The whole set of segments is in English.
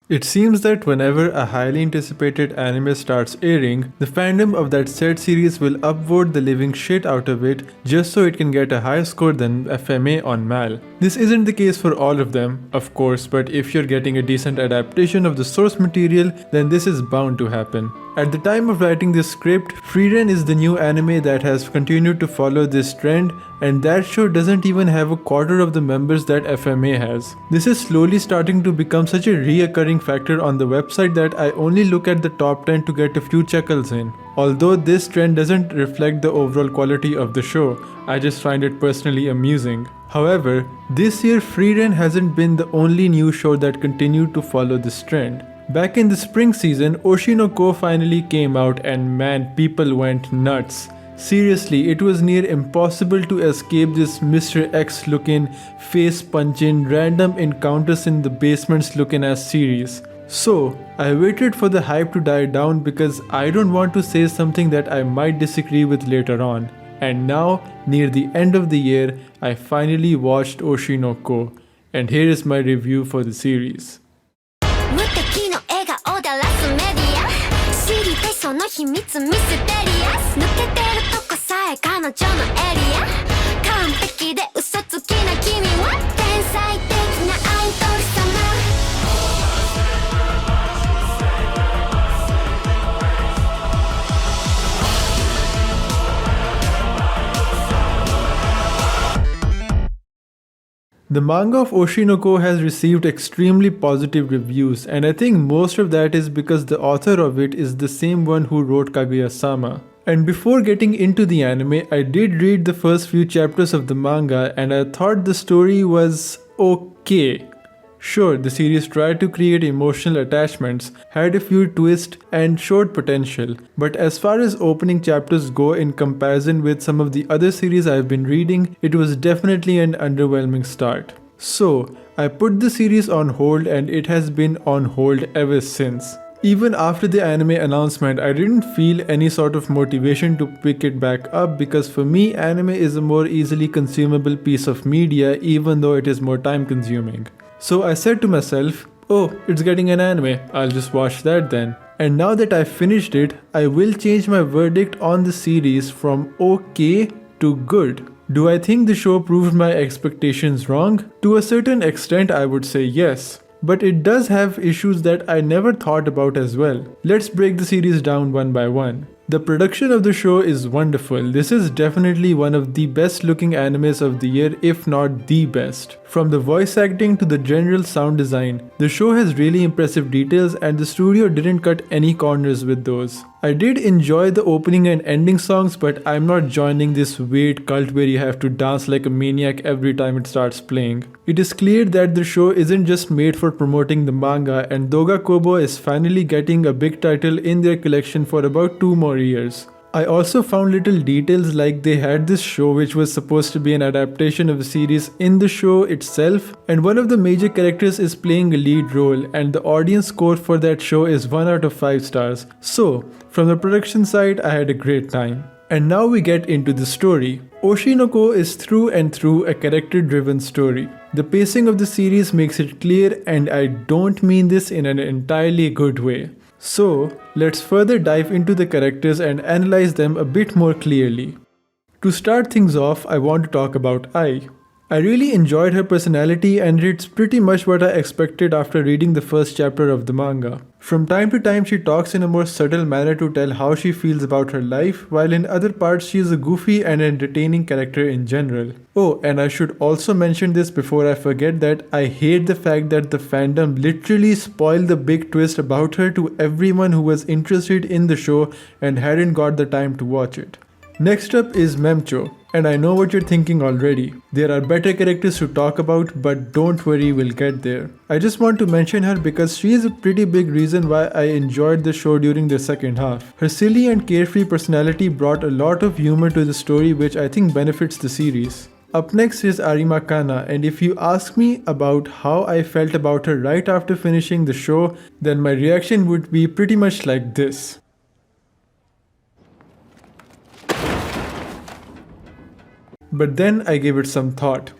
It seems that whenever a highly anticipated anime starts airing, the fandom of that said series will upvote the living shit out of it just so it can get a higher score than FMA on MAL. This isn't the case for all of them, of course, but if you're getting a decent adaptation of the source material, then this is bound to happen. At the time of writing this script, Frieren is the new anime that has continued to follow this trend, and that show doesn't even have a quarter of the members that FMA has. This is slowly starting to become such a reoccurring factor on the website that I only look at the top 10 to get a few chuckles in. Although this trend doesn't reflect the overall quality of the show, I just find it personally amusing. However, this year Frieren hasn't been the only new show that continued to follow this trend. Back in the spring season, Oshi finally came out and man, people went nuts. Seriously, it was near impossible to escape this Mr. X looking, face punching, random encounters in the basements looking ass series. So, I waited for the hype to die down because I don't want to say something that I might disagree with later on. And now, near the end of the year, I finally watched Oshi, and here is my review for the series. 無敵の笑顔だらすメディア知りたいその秘密ミステリアス抜けてるとこさえ彼女のエリア完璧で嘘つきな君は天才的なアイドル様 The manga of Oshi has received extremely positive reviews, and I think most of that is because the author of it is the same one who wrote Kaguya-sama. And before getting into the anime, I did read the first few chapters of the manga and I thought the story was okay. Sure, the series tried to create emotional attachments, had a few twists, and showed potential. But as far as opening chapters go in comparison with some of the other series I've been reading, it was definitely an underwhelming start. So, I put the series on hold and it has been on hold ever since. Even after the anime announcement, I didn't feel any sort of motivation to pick it back up because for me, anime is a more easily consumable piece of media even though it is more time consuming. So I said to myself, oh, it's getting an anime, I'll just watch that then. And now that I've finished it, I will change my verdict on the series from okay to good. Do I think the show proved my expectations wrong? To a certain extent, I would say yes. But it does have issues that I never thought about as well. Let's break the series down one by one. The production of the show is wonderful. This is definitely one of the best looking animes of the year, if not the best. From the voice acting to the general sound design, the show has really impressive details and the studio didn't cut any corners with those. I did enjoy the opening and ending songs, but I'm not joining this weird cult where you have to dance like a maniac every time it starts playing. It is clear that the show isn't just made for promoting the manga, and Doga Kobo is finally getting a big title in their collection for about 2 more years. I also found little details like they had this show which was supposed to be an adaptation of a series in the show itself, and one of the major characters is playing a lead role and the audience score for that show is 1 out of 5 stars. So, from the production side, I had a great time. And now we get into the story. Oshi is through and through a character-driven story. The pacing of the series makes it clear, and I don't mean this in an entirely good way. So, let's further dive into the characters and analyze them a bit more clearly. To start things off, I want to talk about Ai. I really enjoyed her personality and it's pretty much what I expected after reading the first chapter of the manga. From time to time she talks in a more subtle manner to tell how she feels about her life, while in other parts she is a goofy and entertaining character in general. Oh, and I should also mention this before I forget that I hate the fact that the fandom literally spoiled the big twist about her to everyone who was interested in the show and hadn't got the time to watch it. Next up is Mem-cho, and I know what you're thinking already. There are better characters to talk about, but don't worry, we'll get there. I just want to mention her because she is a pretty big reason why I enjoyed the show during the second half. Her silly and carefree personality brought a lot of humor to the story, which I think benefits the series. Up next is Arima Kana, and if you ask me about how I felt about her right after finishing the show, then my reaction would be pretty much like this. But then I gave it some thought,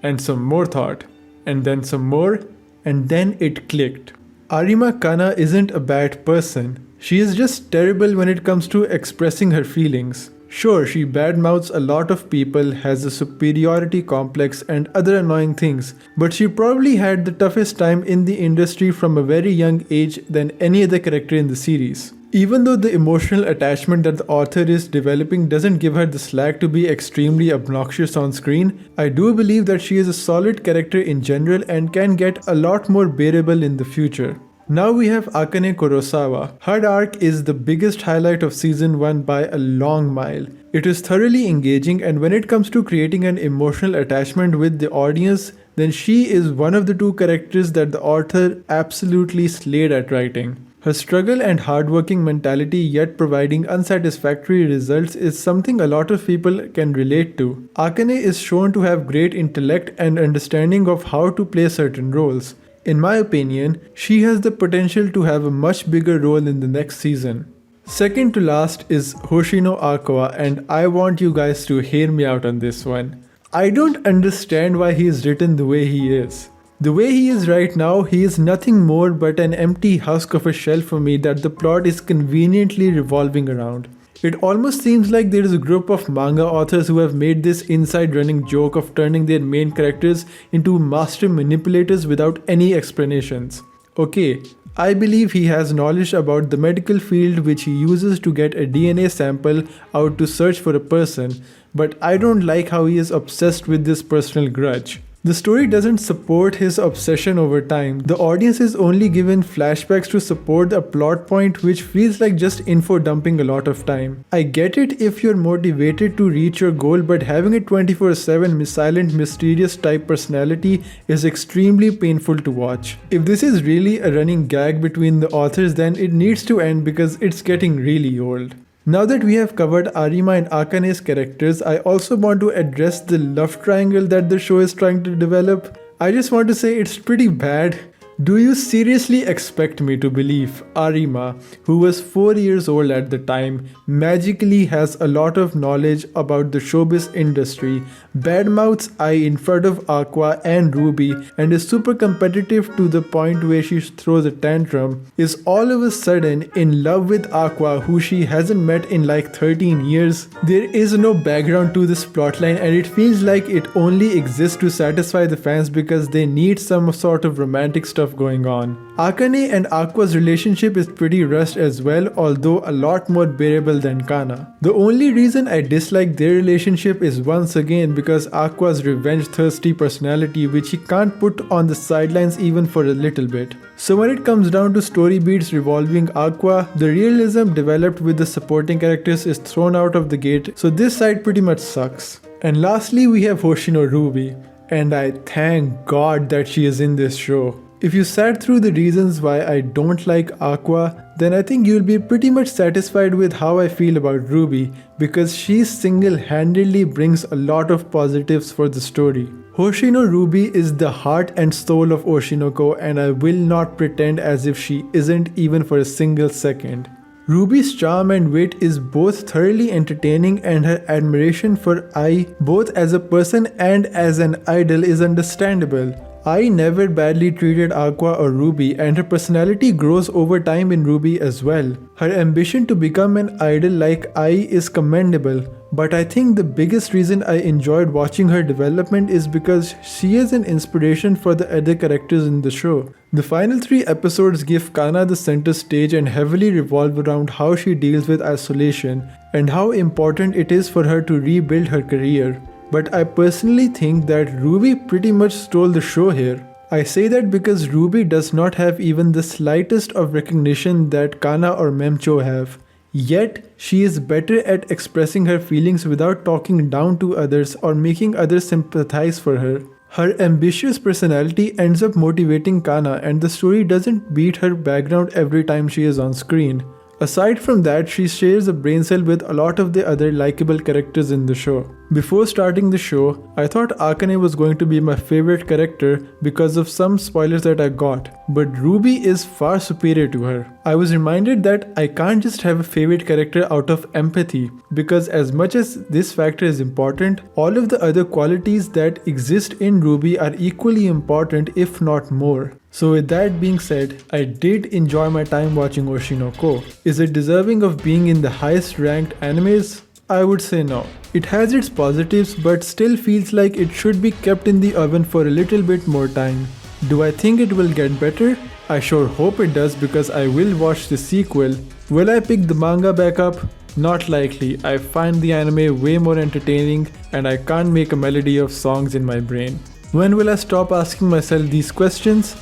and some more thought, and then some more, and then it clicked. Arima Kana isn't a bad person. She is just terrible when it comes to expressing her feelings. Sure, she badmouths a lot of people, has a superiority complex and other annoying things, but she probably had the toughest time in the industry from a very young age than any other character in the series. Even though the emotional attachment that the author is developing doesn't give her the slack to be extremely obnoxious on screen, I do believe that she is a solid character in general and can get a lot more bearable in the future. Now we have Akane Kurosawa. Her arc is the biggest highlight of season 1 by a long mile. It is thoroughly engaging, and when it comes to creating an emotional attachment with the audience, then she is one of the two characters that the author absolutely slayed at writing. Her struggle and hardworking mentality yet providing unsatisfactory results is something a lot of people can relate to. Akane is shown to have great intellect and understanding of how to play certain roles. In my opinion, she has the potential to have a much bigger role in the next season. Second to last is Hoshino Aqua, and I want you guys to hear me out on this one. I don't understand why he is written the way he is. The way he is right now, he is nothing more but an empty husk of a shell for me that the plot is conveniently revolving around. It almost seems like there is a group of manga authors who have made this inside running joke of turning their main characters into master manipulators without any explanations. Okay, I believe he has knowledge about the medical field which he uses to get a DNA sample out to search for a person, but I don't like how he is obsessed with this personal grudge. The story doesn't support his obsession over time. The audience is only given flashbacks to support a plot point which feels like just info dumping a lot of time. I get it if you're motivated to reach your goal, but having a 24/7 silent, mysterious type personality is extremely painful to watch. If this is really a running gag between the authors, then it needs to end because it's getting really old. Now that we have covered Arima and Akane's characters, I also want to address the love triangle that the show is trying to develop. I just want to say it's pretty bad. Do you seriously expect me to believe Arima, who was 4 years old at the time, magically has a lot of knowledge about the showbiz industry, badmouths I in front of Aqua and Ruby, and is super competitive to the point where she throws a tantrum, is all of a sudden in love with Aqua, who she hasn't met in like 13 years? There is no background to this plotline, and it feels like it only exists to satisfy the fans because they need some sort of romantic stuff going on. Akane and Aqua's relationship is pretty rushed as well, although a lot more bearable than Kana. The only reason I dislike their relationship is once again because Aqua's revenge-thirsty personality, which he can't put on the sidelines even for a little bit. So when it comes down to story beats revolving Aqua, the realism developed with the supporting characters is thrown out of the gate, so this side pretty much sucks. And lastly, we have Hoshino Ruby, and I thank God that she is in this show. If you sat through the reasons why I don't like Aqua, then I think you'll be pretty much satisfied with how I feel about Ruby, because she single-handedly brings a lot of positives for the story. Hoshino Ruby is the heart and soul of Oshinoko, and I will not pretend as if she isn't even for a single second. Ruby's charm and wit is both thoroughly entertaining, and her admiration for Ai, both as a person and as an idol, is understandable. Ai never badly treated Aqua or Ruby, and her personality grows over time in Ruby as well. Her ambition to become an idol like Ai is commendable, but I think the biggest reason I enjoyed watching her development is because she is an inspiration for the other characters in the show. The final 3 episodes give Kana the center stage and heavily revolve around how she deals with isolation and how important it is for her to rebuild her career. But I personally think that Ruby pretty much stole the show here. I say that because Ruby does not have even the slightest of recognition that Kana or Mem-cho have. Yet, she is better at expressing her feelings without talking down to others or making others sympathize for her. Her ambitious personality ends up motivating Kana, and the story doesn't beat her background every time she is on screen. Aside from that, she shares a brain cell with a lot of the other likable characters in the show. Before starting the show, I thought Akane was going to be my favorite character because of some spoilers that I got, but Ruby is far superior to her. I was reminded that I can't just have a favorite character out of empathy, because as much as this factor is important, all of the other qualities that exist in Ruby are equally important, if not more. So with that being said, I did enjoy my time watching Oshi no Ko. Is it deserving of being in the highest ranked animes? I would say no. It has its positives but still feels like it should be kept in the oven for a little bit more time. Do I think it will get better? I sure hope it does because I will watch the sequel. Will I pick the manga back up? Not likely. I find the anime way more entertaining and I can't make a melody of songs in my brain. When will I stop asking myself these questions?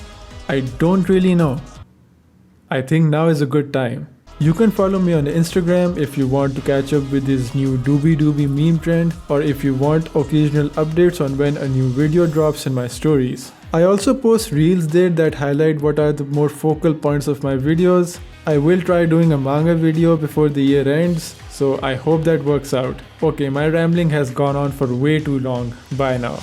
I don't really know. I think now is a good time. You can follow me on Instagram if you want to catch up with this new doobie meme trend, or if you want occasional updates on when a new video drops in my stories. I also post reels there that highlight what are the more focal points of my videos. I will try doing a manga video before the year ends, so I hope that works out. Okay, my rambling has gone on for way too long. Bye now.